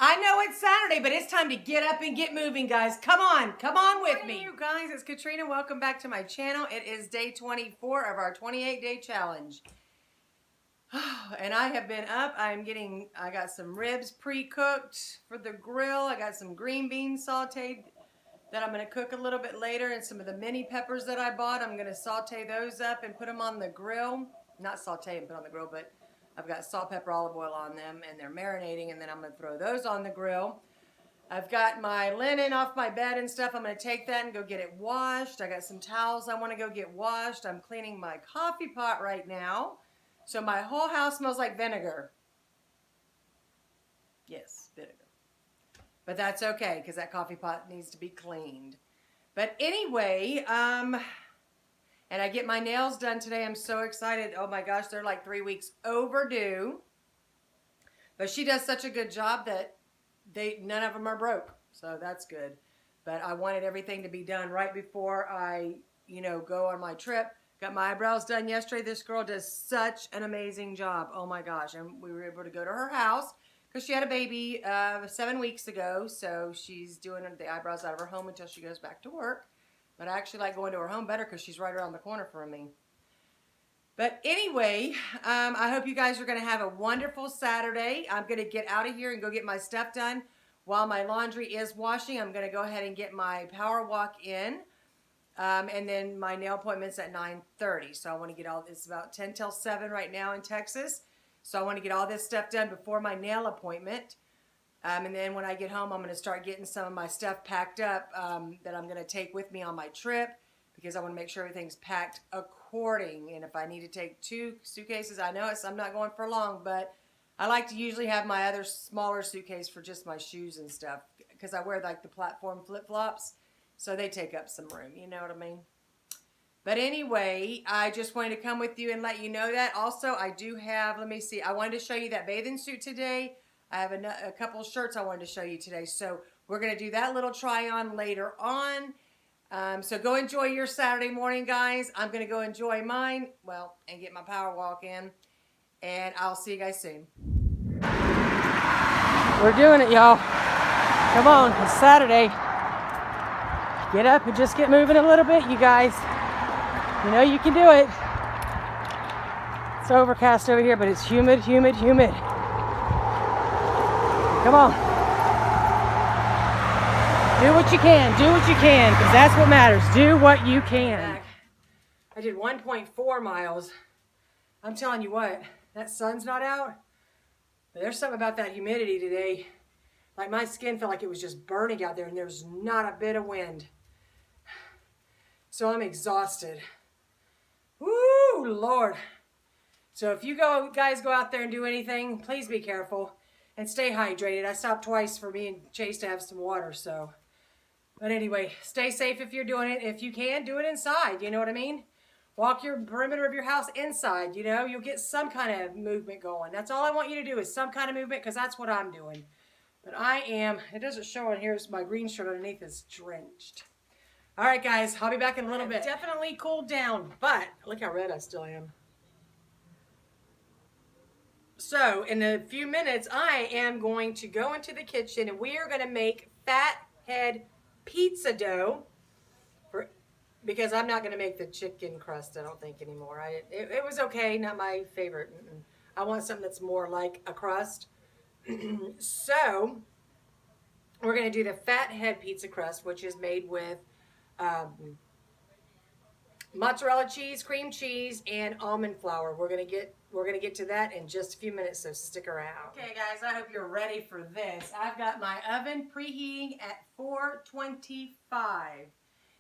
I know it's Saturday, but it's time to get up and get moving, guys. Come on with me. Hey, you guys, it's Katrina. Welcome back to my channel. It is day 24 of our 28-day challenge. And I have been up. I got some ribs pre-cooked for the grill. I got some green beans sauteed that I'm going to cook a little bit later, and some of the mini peppers that I bought, I'm going to saute those up and put them on the grill. Not saute and put on the grill, but I've got salt, pepper, olive oil on them, and they're marinating, and then I'm going to throw those on the grill. I've got my linen off my bed and stuff. I'm going to take that and go get it washed. I got some towels I want to go get washed. I'm cleaning my coffee pot right now. So my whole house smells like vinegar. Yes, vinegar. But that's okay, because that coffee pot needs to be cleaned. But anyway, and I get my nails done today. I'm so excited. Oh my gosh, they're like 3 weeks overdue. But she does such a good job that none of them are broke. So that's good. But I wanted everything to be done right before I, go on my trip. Got my eyebrows done yesterday. This girl does such an amazing job. Oh my gosh. And we were able to go to her house because she had a baby 7 weeks ago. So she's doing the eyebrows out of her home until she goes back to work. But I actually like going to her home better because she's right around the corner from me. But anyway, I hope you guys are going to have a wonderful Saturday. I'm going to get out of here and go get my stuff done. While my laundry is washing, I'm going to go ahead and get my power walk in. And then my nail appointment's at 9:30. So I want to get it's about 10 till 7 right now in Texas. So I want to get all this stuff done before my nail appointment. And then when I get home, I'm going to start getting some of my stuff packed up that I'm going to take with me on my trip, because I want to make sure everything's packed according. And if I need to take 2 suitcases, I know I'm not going for long, but I like to usually have my other smaller suitcase for just my shoes and stuff, because I wear like the platform flip-flops, so they take up some room, you know what I mean? But anyway, I just wanted to come with you and let you know that. Also, I do have, let me see, I wanted to show you that bathing suit today. I have a couple of shirts I wanted to show you today, so we're going to do that little try-on later on. So go enjoy your Saturday morning, guys. I'm going to go enjoy mine, and get my power walk in. And I'll see you guys soon. We're doing it, y'all. Come on, it's Saturday. Get up and just get moving a little bit, you guys. You know you can do it. It's overcast over here, but it's humid, humid, humid. Come on. Do what you can, because that's what matters. Do what you can. I did 1.4 miles. I'm telling you what, that sun's not out, but there's something about that humidity today. Like my skin felt like it was just burning out there, and there's not a bit of wind. So I'm exhausted. Woo, Lord. So if you guys go out there and do anything, please be careful and stay hydrated. I stopped twice for me and Chase to have some water, so. But anyway, stay safe if you're doing it. If you can, do it inside, you know what I mean? Walk your perimeter of your house inside, you'll get some kind of movement going. That's all I want you to do, is some kind of movement, because that's what I'm doing. But it doesn't show on here, my green shirt underneath is drenched. All right, guys, I'll be back in a little bit. Definitely cooled down, but look how red I still am. So in a few minutes, I am going to go into the kitchen, and we are going to make fathead pizza dough, because I'm not going to make the chicken crust, I don't think, anymore. It was okay, not my favorite. I want something that's more like a crust. So we're going to do the fathead pizza crust, which is made with mozzarella cheese, cream cheese, and almond flour. We're gonna get to that in just a few minutes, so stick around. Okay, guys, I hope you're ready for this. I've got my oven preheating at 425,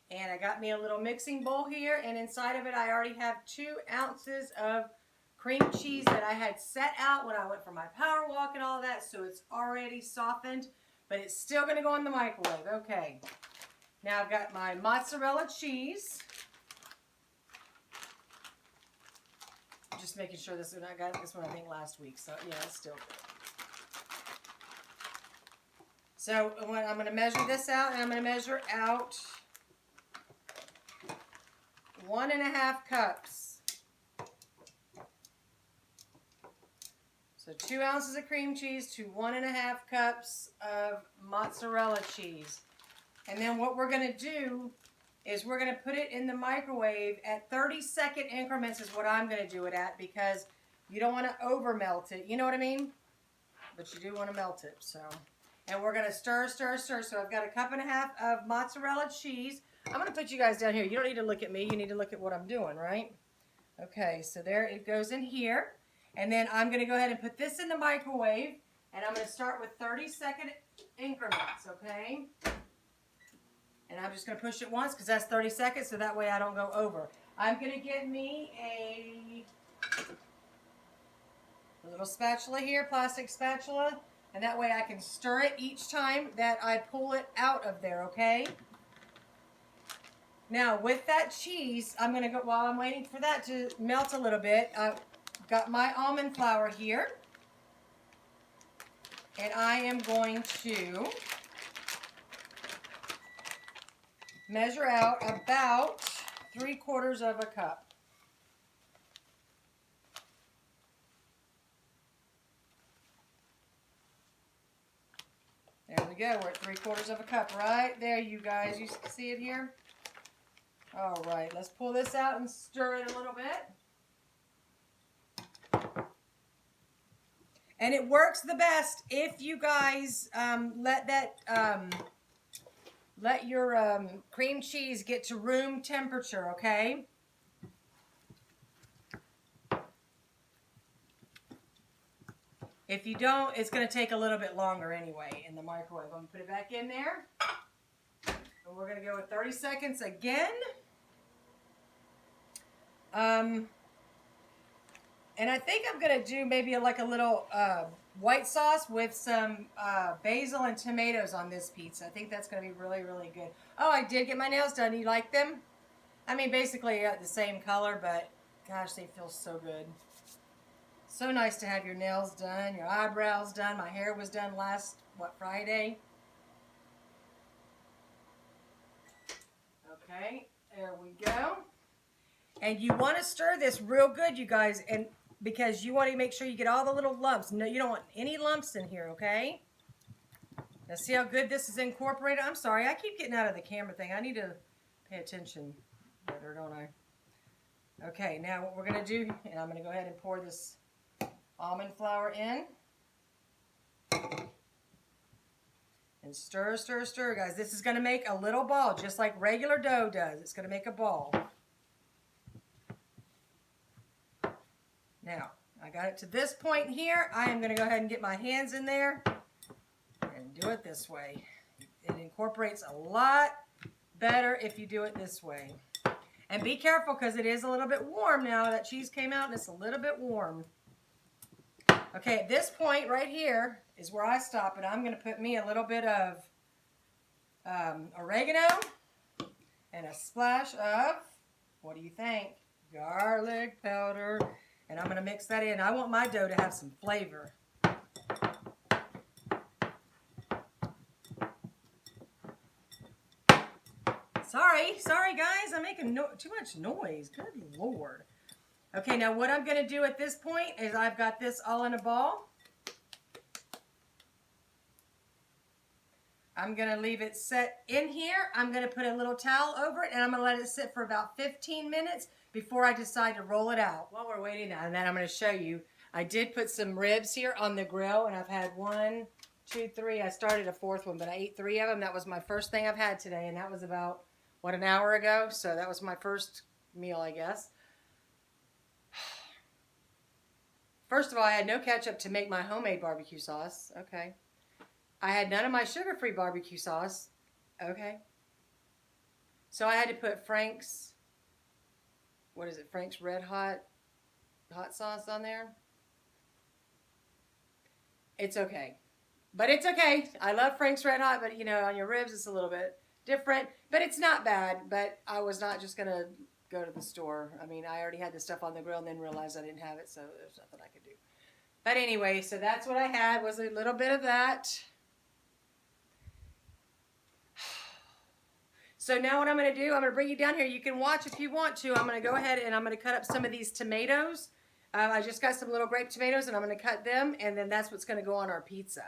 and I got me a little mixing bowl here, and inside of it I already have 2 ounces of cream cheese that I had set out when I went for my power walk and all that, so it's already softened, but it's still gonna go in the microwave. Okay. Now I've got my mozzarella cheese. Just making sure this one, I got this one I think last week, so yeah, it's still good. So I'm going to measure this out, and I'm going to measure out 1.5 cups. So 2 ounces of cream cheese to 1.5 cups of mozzarella cheese. And then what we're going to do is we're going to put it in the microwave at 30-second increments is what I'm going to do it at, because you don't want to over melt it. You know what I mean? But you do want to melt it. So, and we're going to stir, stir, stir. So I've got 1.5 cups of mozzarella cheese. I'm going to put you guys down here. You don't need to look at me. You need to look at what I'm doing, right? Okay, so there it goes in here. And then I'm going to go ahead and put this in the microwave. And I'm going to start with 30-second increments, okay? And I'm just going to push it once because that's 30 seconds, so that way I don't go over. I'm going to get me a little spatula here, plastic spatula. And that way I can stir it each time that I pull it out of there, okay? Now, with that cheese, I'm going to go, while I'm waiting for that to melt a little bit, I've got my almond flour here. And I am going to measure out about 3/4 of a cup. There we go. We're at 3/4 of a cup right there, you guys. You see it here? All right, let's pull this out and stir it a little bit. And it works the best if you guys let your cream cheese get to room temperature, okay? If you don't, it's going to take a little bit longer anyway in the microwave. I'm going to put it back in there. And we're going to go with 30 seconds again. And I think I'm going to do maybe like a little white sauce with some basil and tomatoes on this pizza. I think that's going to be really, really good. Oh, I did get my nails done. You like them? I mean, basically the same color, but gosh, they feel so good. So nice to have your nails done, your eyebrows done. My hair was done last, Friday? Okay, there we go. And you want to stir this real good, you guys, and because you want to make sure you get all the little lumps. No, you don't want any lumps in here, okay? Now see how good this is incorporated? I'm sorry, I keep getting out of the camera thing. I need to pay attention better, don't I? Okay, now what we're going to do, and I'm going to go ahead and pour this almond flour in. And stir, stir, stir, guys. This is going to make a little ball, just like regular dough does. It's going to make a ball. Now, I got it to this point here. I am going to go ahead and get my hands in there and do it this way. It incorporates a lot better if you do it this way. And be careful because it is a little bit warm now. That cheese came out and it's a little bit warm. Okay, at this point right here is where I stop it. I'm going to put me a little bit of oregano and a splash of, what do you think? Garlic powder. And I'm going to mix that in. I want my dough to have some flavor. Sorry guys, I'm making too much noise. Good Lord. Okay, now what I'm going to do at this point is I've got this all in a ball. I'm going to leave it set in here. I'm going to put a little towel over it, and I'm going to let it sit for about 15 minutes before I decide to roll it out. While we're waiting on that, I'm going to show you. I did put some ribs here on the grill, and I've had 1, 2, 3. I started a 4th one, but I ate 3 of them. That was my first thing I've had today, and that was about, an hour ago? So that was my first meal, I guess. First of all, I had no ketchup to make my homemade barbecue sauce. Okay. I had none of my sugar-free barbecue sauce. Okay. So I had to put Frank's, Frank's Red Hot sauce on there. It's okay. But it's okay. I love Frank's Red Hot, but on your ribs it's a little bit different. But it's not bad. But I was not just going to go to the store. I mean, I already had the stuff on the grill and then realized I didn't have it, so there's nothing I could do. But anyway, so that's what I had, was a little bit of that. So now what I'm going to do, I'm going to bring you down here. You can watch if you want to. I'm going to go ahead and I'm going to cut up some of these tomatoes. I just got some little grape tomatoes and I'm going to cut them, and then that's what's going to go on our pizza.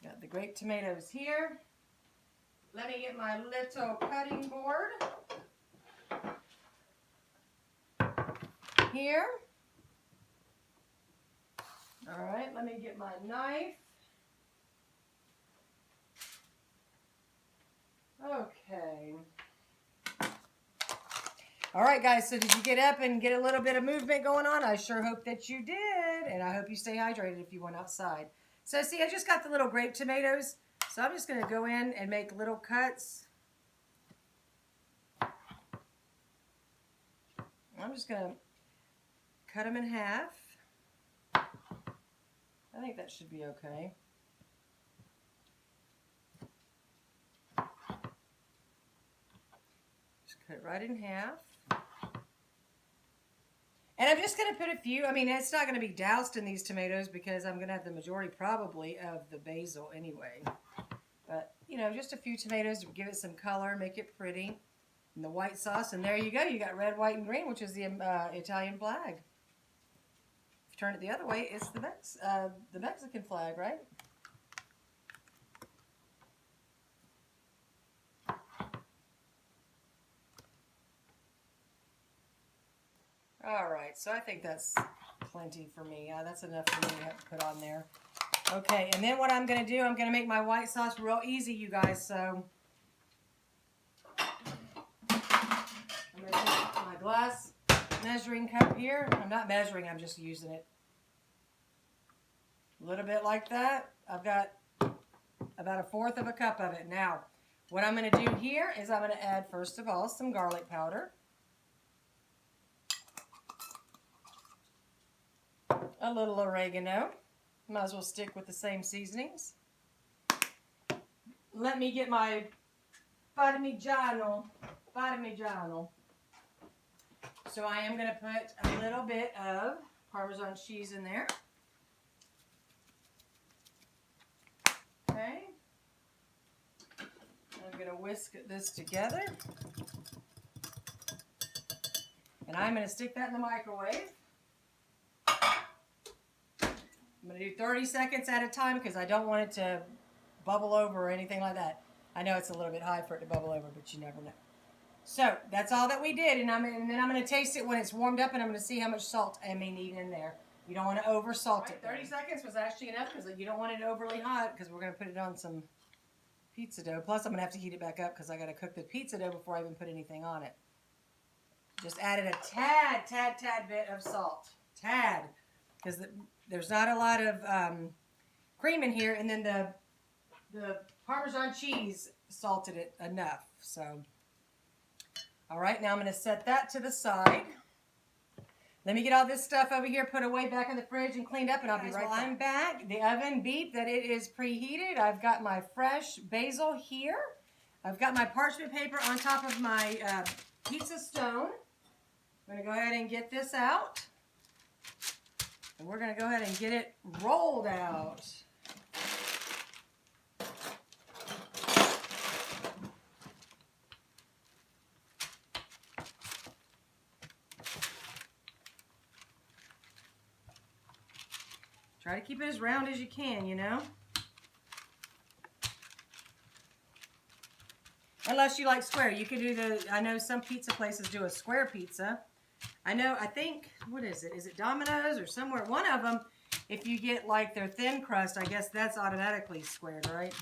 Got the grape tomatoes here. Let me get my little cutting board here. All right, let me get my knife. Okay. All right, guys, so did you get up and get a little bit of movement going on? I sure hope that you did, and I hope you stay hydrated if you went outside. So, see, I just got the little grape tomatoes, so I'm just going to go in and make little cuts. I'm just going to cut them in half. I think that should be okay. Just cut it right in half. And I'm just going to put a few, I mean, it's not going to be doused in these tomatoes because I'm going to have the majority probably of the basil anyway. But, you know, just a few tomatoes to give it some color, make it pretty. And the white sauce, and there you go. You got red, white, and green, which is the Italian flag. If you turn it the other way, it's the Mexican flag, right? All right, so I think that's plenty for me. That's enough for me to have to put on there. Okay, and then what I'm going to do, I'm going to make my white sauce real easy, you guys. So I'm going to take my glass measuring cup here. I'm not measuring, I'm just using it. A little bit like that. I've got about 1/4 of a cup of it. Now, what I'm going to do here is I'm going to add, first of all, some garlic powder. A little oregano. Might as well stick with the same seasonings. Let me get my parmigiano. So I am going to put a little bit of Parmesan cheese in there. Okay. I'm going to whisk this together. And I'm going to stick that in the microwave. I'm going to do 30 seconds at a time because I don't want it to bubble over or anything like that. I know it's a little bit high for it to bubble over, but you never know. So that's all that we did, and then I'm going to taste it when it's warmed up, and I'm going to see how much salt I may need in there. You don't want to over salt it. 30 seconds was actually enough because you don't want it overly hot because we're going to put it on some pizza dough. Plus, I'm going to have to heat it back up because I got to cook the pizza dough before I even put anything on it. Just added a tad bit of salt. Tad. Because there's not a lot of cream in here, and then the Parmesan cheese salted it enough. So, all right, now I'm going to set that to the side. Let me get all this stuff over here put away back in the fridge and cleaned up, and I'll be right back. I'm back. The oven beeped that it is preheated. I've got my fresh basil here. I've got my parchment paper on top of my pizza stone. I'm going to go ahead and get this out. And we're going to go ahead and get it rolled out. Try to keep it as round as you can, you know. Unless you like square. You could do I know some pizza places do a square pizza. I think, what is it? Is it Domino's or somewhere? One of them, if you get like their thin crust, I guess that's automatically squared, right?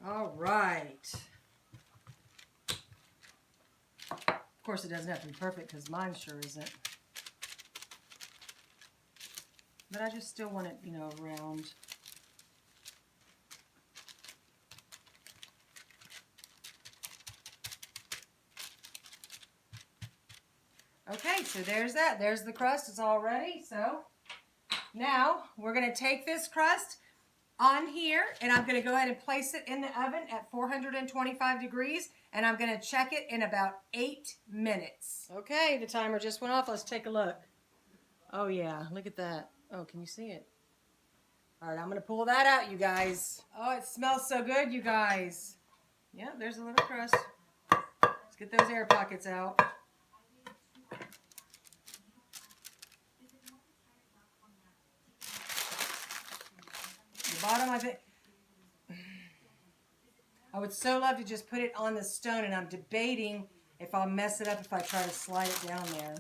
All right. Of course, it doesn't have to be perfect because mine sure isn't. But I just still want it, you know, round. Okay, so there's that. There's the crust. It's all ready. So now we're going to take this crust. on here, and I'm going to go ahead and place it in the oven at 425 degrees, and I'm going to check it in about 8 minutes. Okay, the timer just went off. Let's take a look. Oh yeah, look at that. Oh, can you see it? All right, I'm going to pull that out, you guys. Oh, it smells so good, you guys. Yeah, there's a little crust. Let's get those air pockets out. The bottom, I think, I would so love to just put it on the stone, and I'm debating if I'll mess it up if I try to slide it down there.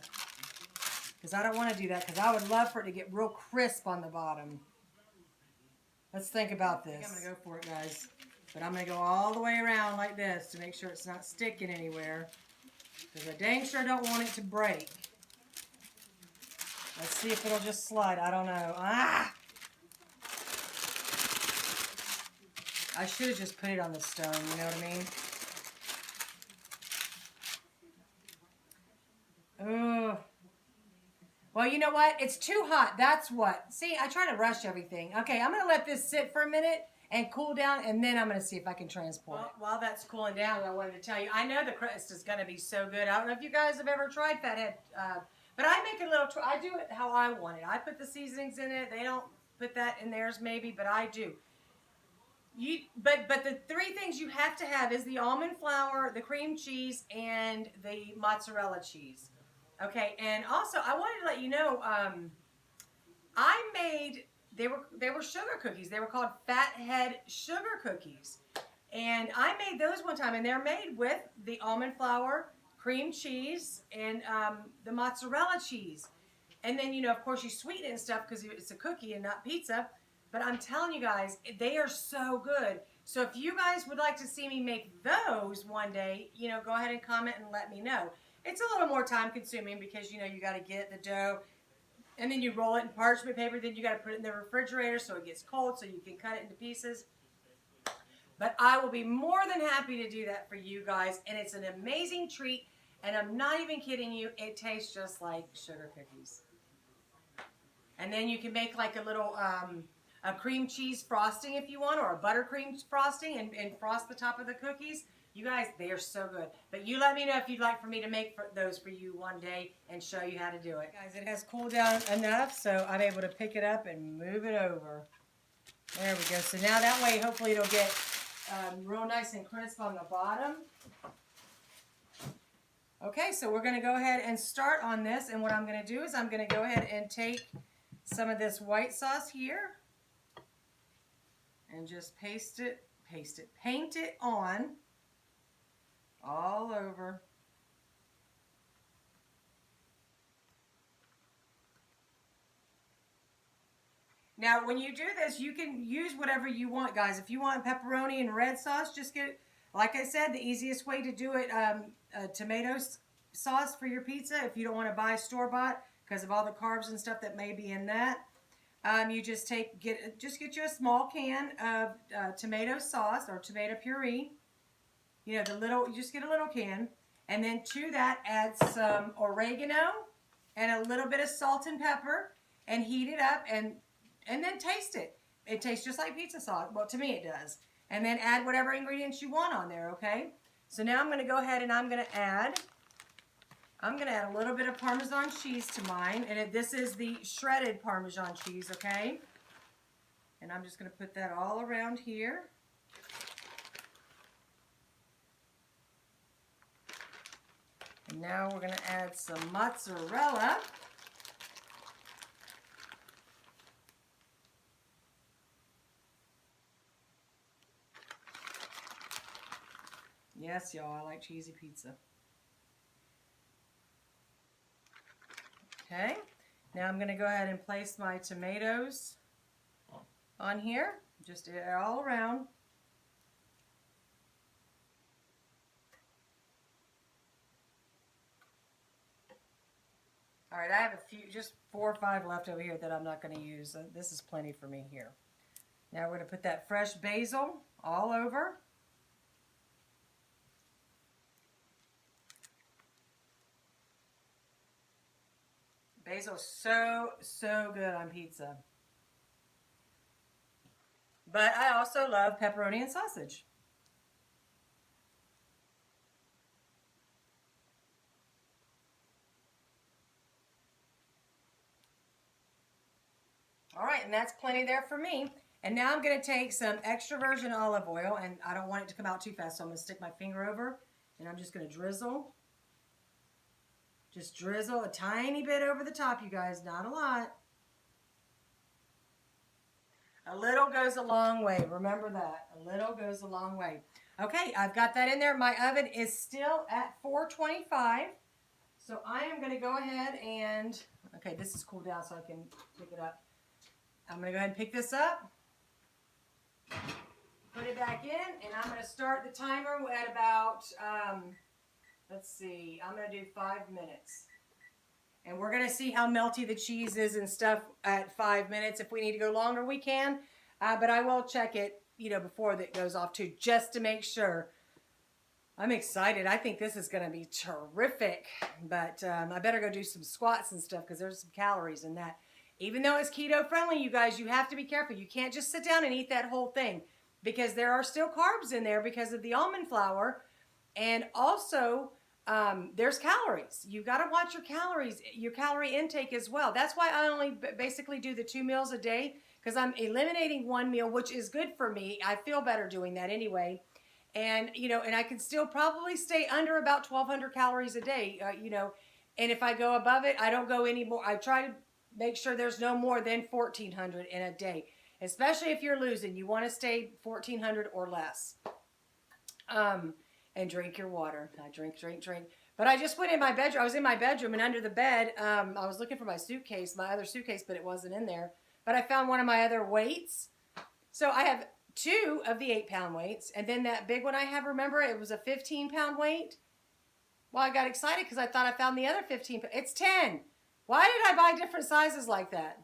Because I don't want to do that, because I would love for it to get real crisp on the bottom. Let's think about this. I'm going to go for it, guys. But I'm going to go all the way around like this to make sure it's not sticking anywhere. Because I dang sure don't want it to break. Let's see if it'll just slide. I don't know. Ah! I should have just put it on the stone, you know what I mean? Ugh. Well, you know what? It's too hot. That's what. See, I try to rush everything. Okay, I'm going to let this sit for a minute and cool down, and then I'm going to see if I can transport it. While that's cooling down, I wanted to tell you, I know the crust is going to be so good. I don't know if you guys have ever tried Fathead, but I make a little, I do it how I want it. I put the seasonings in it. They don't put that in theirs maybe, but I do. But the three things you have to have is the almond flour, the cream cheese, and the mozzarella cheese. Okay, and also I wanted to let you know, I made, they were sugar cookies. They were called Fathead sugar cookies, and I made those one time, and they're made with the almond flour, cream cheese, and the mozzarella cheese. And then, you know, of course, you sweeten it and stuff because it's a cookie and not pizza. But I'm telling you guys, they are so good. So if you guys would like to see me make those one day, you know, go ahead and comment and let me know. It's a little more time consuming because, you know, you got to get the dough and then you roll it in parchment paper. Then you got to put it in the refrigerator so it gets cold so you can cut it into pieces. But I will be more than happy to do that for you guys. And it's an amazing treat. And I'm not even kidding you. It tastes just like sugar cookies. And then you can make like a little a cream cheese frosting if you want, or a buttercream frosting, and frost the top of the cookies. You guys, they are so good. But you let me know if you'd like for me to make those for you one day and show you how to do it. Guys, it has cooled down enough, so I'm able to pick it up and move it over. There we go. So now that way, hopefully it'll get real nice and crisp on the bottom. Okay, so we're going to go ahead and start on this, and what I'm going to do is I'm going to go ahead and take some of this white sauce here and just paint it on all over. Now, when you do this, you can use whatever you want, guys. If you want pepperoni and red sauce, just get, like I said, the easiest way to do it, tomato sauce for your pizza. If you don't want to buy store-bought because of all the carbs and stuff that may be in that. You just get you a small can of tomato sauce or tomato puree. You know, you just get a little can, and then to that add some oregano and a little bit of salt and pepper, and heat it up, and then taste it. It tastes just like pizza sauce. Well, to me it does. And then add whatever ingredients you want on there. Okay. So now I'm going to go ahead and I'm going to add a little bit of Parmesan cheese to mine. And this is the shredded Parmesan cheese, okay? And I'm just going to put that all around here. And now we're going to add some mozzarella. Yes, y'all, I like cheesy pizza. Okay, now I'm going to go ahead and place my tomatoes on here, just all around. All right, I have a few, just 4 or 5 left over here that I'm not going to use. This is plenty for me here. Now we're going to put that fresh basil all over. Basil's so good on pizza. But I also love pepperoni and sausage. All right, and that's plenty there for me. And now I'm going to take some extra virgin olive oil, and I don't want it to come out too fast, so I'm going to stick my finger over, and I'm just going to drizzle. Just drizzle a tiny bit over the top, you guys, not a lot. A little goes a long way. Remember that. A little goes a long way. Okay, I've got that in there. My oven is still at 425. So I am going to go ahead and, okay, this is cooled down so I can pick it up. I'm going to go ahead and pick this up. Put it back in, and I'm going to start the timer at about, let's see, I'm going to do 5 minutes. And we're going to see how melty the cheese is and stuff at 5 minutes. If we need to go longer, we can. But I will check it, before that goes off too, just to make sure. I'm excited. I think this is going to be terrific. But I better go do some squats and stuff because there's some calories in that. Even though it's keto friendly, you guys, you have to be careful. You can't just sit down and eat that whole thing because there are still carbs in there because of the almond flour. And also, there's calories. You got to watch your calories, your calorie intake as well. That's why I only basically do the 2 meals a day because I'm eliminating one meal, which is good for me. I feel better doing that anyway. And, and I can still probably stay under about 1,200 calories a day, and if I go above it, I don't go any more. I try to make sure there's no more than 1,400 in a day, especially if you're losing. You want to stay 1,400 or less. And drink your water. I drink. But I just went in my bedroom. I was in my bedroom, and under the bed, I was looking for my other suitcase, but it wasn't in there. But I found one of my other weights. So I have 2 of the 8-pound weights, and then that big one I have, remember, it was a 15-pound weight. Well, I got excited because I thought I found the other 15. It's 10. Why did I buy different sizes like that?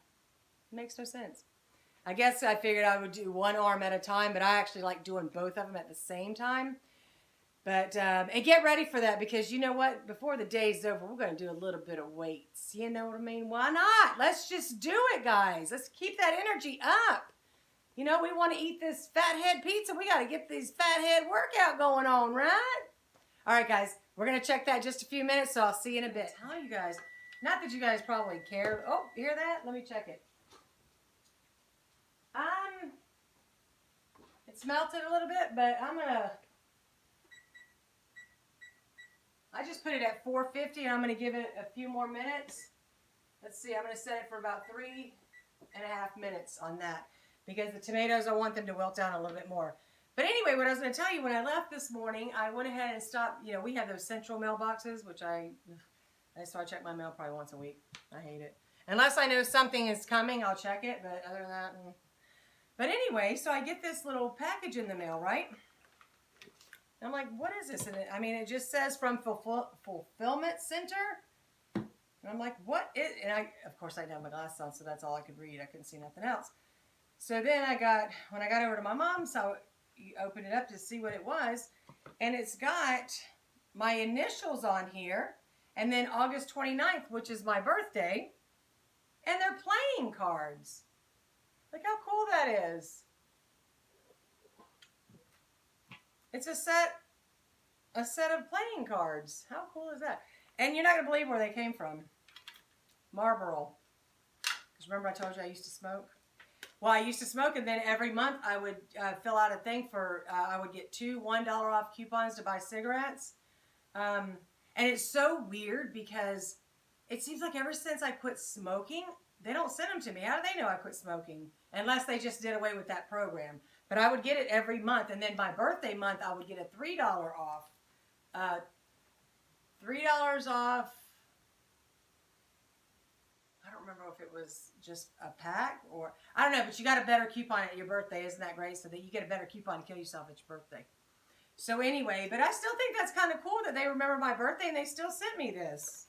It makes no sense. I guess I figured I would do one arm at a time, but I actually like doing both of them at the same time. But, and get ready for that because you know what? Before the day's over, we're going to do a little bit of weights. You know what I mean? Why not? Let's just do it, guys. Let's keep that energy up. We want to eat this fathead pizza. We got to get these fathead workout going on, right? All right, guys. We're going to check that in just a few minutes, so I'll see you in a bit. Tell you guys, not that you guys probably care. Oh, hear that? Let me check it. It's melted a little bit, but I just put it at 450, and I'm going to give it a few more minutes. Let's see, I'm going to set it for about 3.5 minutes on that because the tomatoes, I want them to wilt down a little bit more. But anyway, what I was going to tell you, when I left this morning, I went ahead and stopped. We have those central mailboxes, which so I check my mail probably once a week. I hate it. Unless I know something is coming, I'll check it, but other than that. But anyway, so I get this little package in the mail, right? I'm like, what is this? And it just says from Fulfillment Center. And I'm like, what is, and of course I didn't have my glasses on, so that's all I could read. I couldn't see nothing else. So then when I got over to my mom's, so you opened it up to see what it was. And it's got my initials on here. And then August 29th, which is my birthday. And they're playing cards. Look how cool that is. It's a set of playing cards. How cool is that? And you're not going to believe where they came from. Marlboro. Because remember I told you I used to smoke? Well, I used to smoke, and then every month I would fill out a thing for, I would get 2 $1 off coupons to buy cigarettes. And it's so weird because it seems like ever since I quit smoking, they don't send them to me. How do they know I quit smoking? Unless they just did away with that program. But I would get it every month. And then my birthday month, I would get a $3 off. $3 off. I don't remember if it was just a pack or, I don't know, but you got a better coupon at your birthday. Isn't that great? So that you get a better coupon to kill yourself at your birthday. So anyway, but I still think that's kind of cool that they remember my birthday and they still sent me this.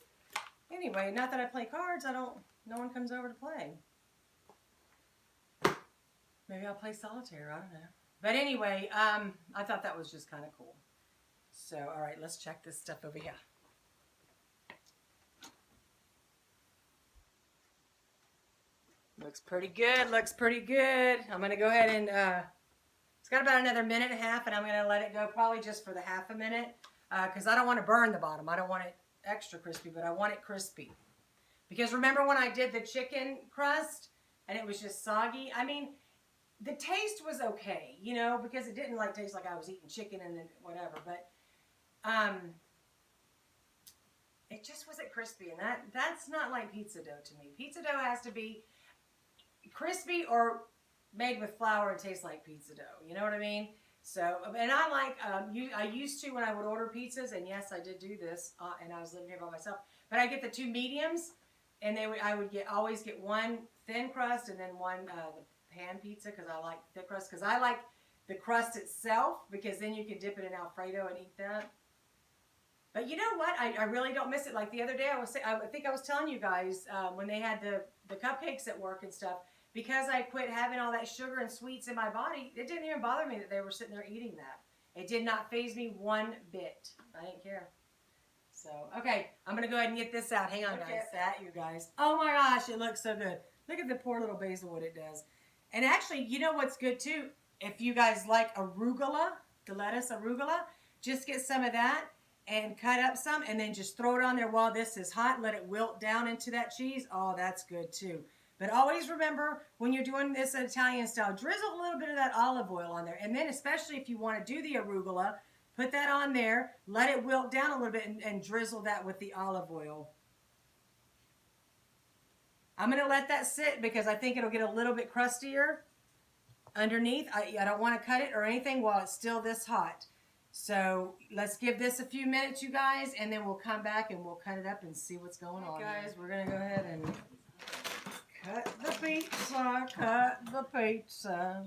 Anyway, not that I play cards. No one comes over to play. Maybe I'll play solitaire. I don't know. But anyway, I thought that was just kind of cool. So, all right, let's check this stuff over here. Looks pretty good. Looks pretty good. I'm going to go ahead and, it's got about another minute and a half, and I'm going to let it go probably just for the half a minute because I don't want to burn the bottom. I don't want it extra crispy, but I want it crispy. Because remember when I did the chicken crust and it was just soggy? I mean, the taste was okay, you know, because it didn't like taste like I was eating chicken and then whatever, but it just wasn't crispy, and that's not like pizza dough to me. Pizza dough has to be crispy or made with flour and taste like pizza dough. You know what I mean? So, and I like, I used to when I would order pizzas, and yes, I did do this, and I was living here by myself, but I get the 2 mediums, and I would always get one thin crust and then one the pan pizza because I like thick crust, because I like the crust itself, because then you can dip it in Alfredo and eat that. But you know what? I really don't miss it. Like the other day, I think I was telling you guys when they had the cupcakes at work and stuff, because I quit having all that sugar and sweets in my body, it didn't even bother me that they were sitting there eating that. It did not faze me one bit. I didn't care. So, okay, I'm going to go ahead and get this out. Hang on, guys. Look at that, you guys. Oh my gosh, it looks so good. Look at the poor little basil, what it does. And actually, you know what's good too? If you guys like arugula, the lettuce arugula, just get some of that and cut up some and then just throw it on there while this is hot. Let it wilt down into that cheese. Oh, that's good too. But always remember, when you're doing this Italian style, drizzle a little bit of that olive oil on there. And then especially if you want to do the arugula, put that on there, let it wilt down a little bit, and drizzle that with the olive oil. I'm going to let that sit because I think it'll get a little bit crustier underneath. I don't want to cut it or anything while it's still this hot. So let's give this a few minutes, you guys, and then we'll come back and we'll cut it up and see what's going on. Guys, we're going to go ahead and cut the pizza, cut the pizza.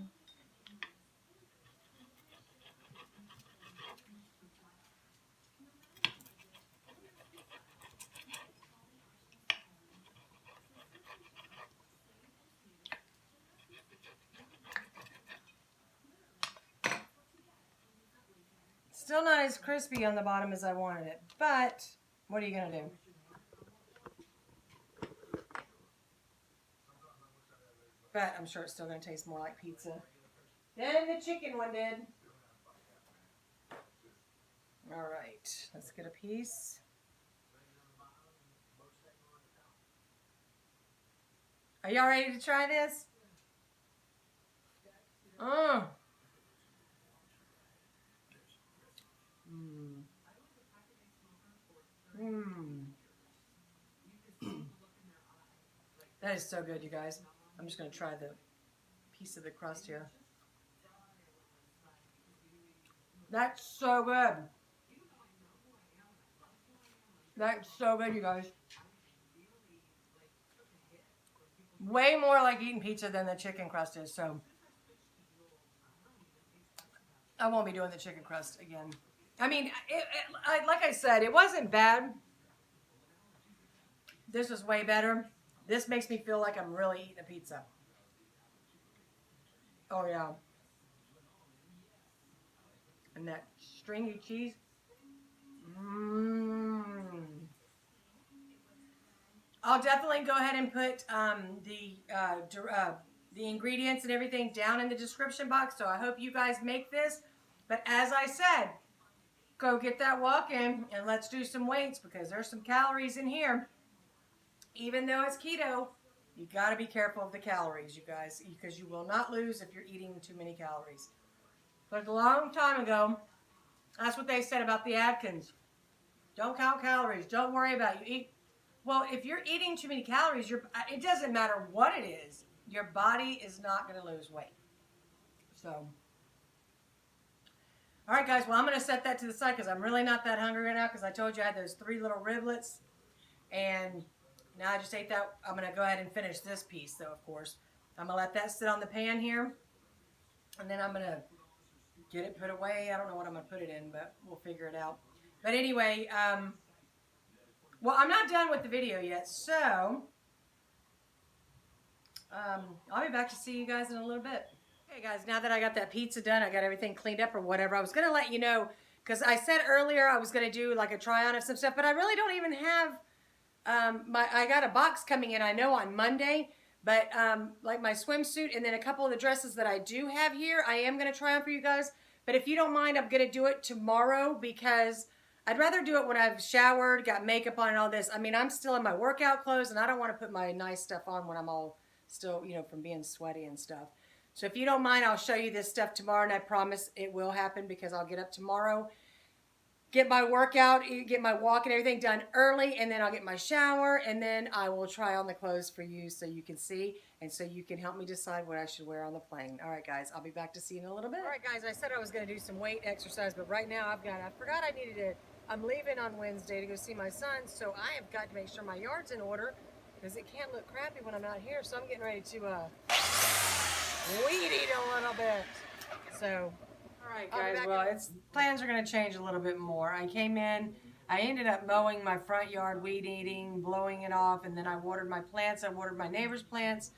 Still not as crispy on the bottom as I wanted it, but what are you going to do? But I'm sure it's still going to taste more like pizza than the chicken one did. All right, let's get a piece. Are y'all ready to try this? Mmm. That is so good, you guys. I'm just going to try the piece of the crust here. That's so good. That's so good, you guys. Way more like eating pizza than the chicken crust is, so I won't be doing the chicken crust again. I mean, like I said, it wasn't bad. This is way better. This makes me feel like I'm really eating a pizza. Oh, yeah. And that stringy cheese. I'll definitely go ahead and put the ingredients and everything down in the description box. So I hope you guys make this. But as I said, go get that walk in and let's do some weights because there's some calories in here. Even though it's keto, you got to be careful of the calories, you guys, because you will not lose if you're eating too many calories. But a long time ago, that's what they said about the Atkins. Don't count calories. Don't worry about it. You eat. Well, if you're eating too many calories, it doesn't matter what it is. Your body is not going to lose weight. So, all right, guys. Well, I'm going to set that to the side because I'm really not that hungry right now because I told you I had those 3 little riblets. And now I just ate that. I'm going to go ahead and finish this piece, though, of course. I'm going to let that sit on the pan here. And then I'm going to get it put away. I don't know what I'm going to put it in, but we'll figure it out. But anyway, well, I'm not done with the video yet, so I'll be back to see you guys in a little bit. Okay, guys, now that I got that pizza done, I got everything cleaned up or whatever, I was going to let you know, because I said earlier I was going to do like a try-on of some stuff, but I really don't even have, I got a box coming in, I know, on Monday, But like my swimsuit and then a couple of the dresses that I do have here, I am going to try on for you guys. But if you don't mind, I'm going to do it tomorrow because I'd rather do it when I've showered, got makeup on and all this. I mean, I'm still in my workout clothes and I don't want to put my nice stuff on when I'm all still, from being sweaty and stuff. So if you don't mind, I'll show you this stuff tomorrow, and I promise it will happen because I'll get up tomorrow, get my workout, get my walk and everything done early, and then I'll get my shower, and then I will try on the clothes for you so you can see, and so you can help me decide what I should wear on the plane. All right, guys, I'll be back to see you in a little bit. All right, guys, I said I was going to do some weight exercise, but right now I forgot I needed to, I'm leaving on Wednesday to go see my son, so I have got to make sure my yard's in order because it can't look crappy when I'm not here, so I'm getting ready to weed eat a little bit. So, all right, guys, well, plans are going to change a little bit more. I came in, I ended up mowing my front yard, weed eating, blowing it off, and then I watered my plants. I watered my neighbor's plants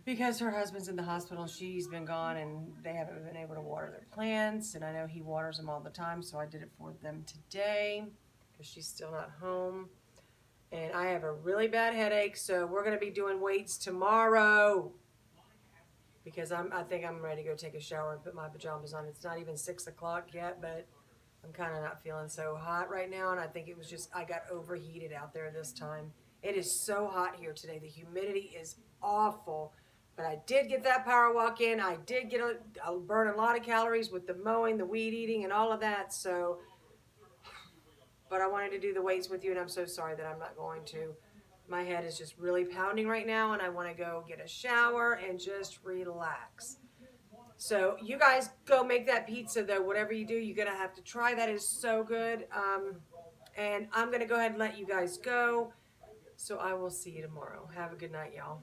because her husband's in the hospital. She's been gone, and they haven't been able to water their plants, and I know he waters them all the time, so I did it for them today because she's still not home. And I have a really bad headache, so we're going to be doing weights tomorrow because I think I'm ready to go take a shower and put my pajamas on. It's not even 6 o'clock yet, but I'm kind of not feeling so hot right now, and I think it was just I got overheated out there this time. It is so hot here today. The humidity is awful, but I did get that power walk in. I did burn a lot of calories with the mowing, the weed eating, and all of that, so... But I wanted to do the weights with you, and I'm so sorry that I'm not going to. My head is just really pounding right now, and I want to go get a shower and just relax. So you guys go make that pizza, though. Whatever you do, you're going to have to try. That is so good. And I'm going to go ahead and let you guys go. So I will see you tomorrow. Have a good night, y'all.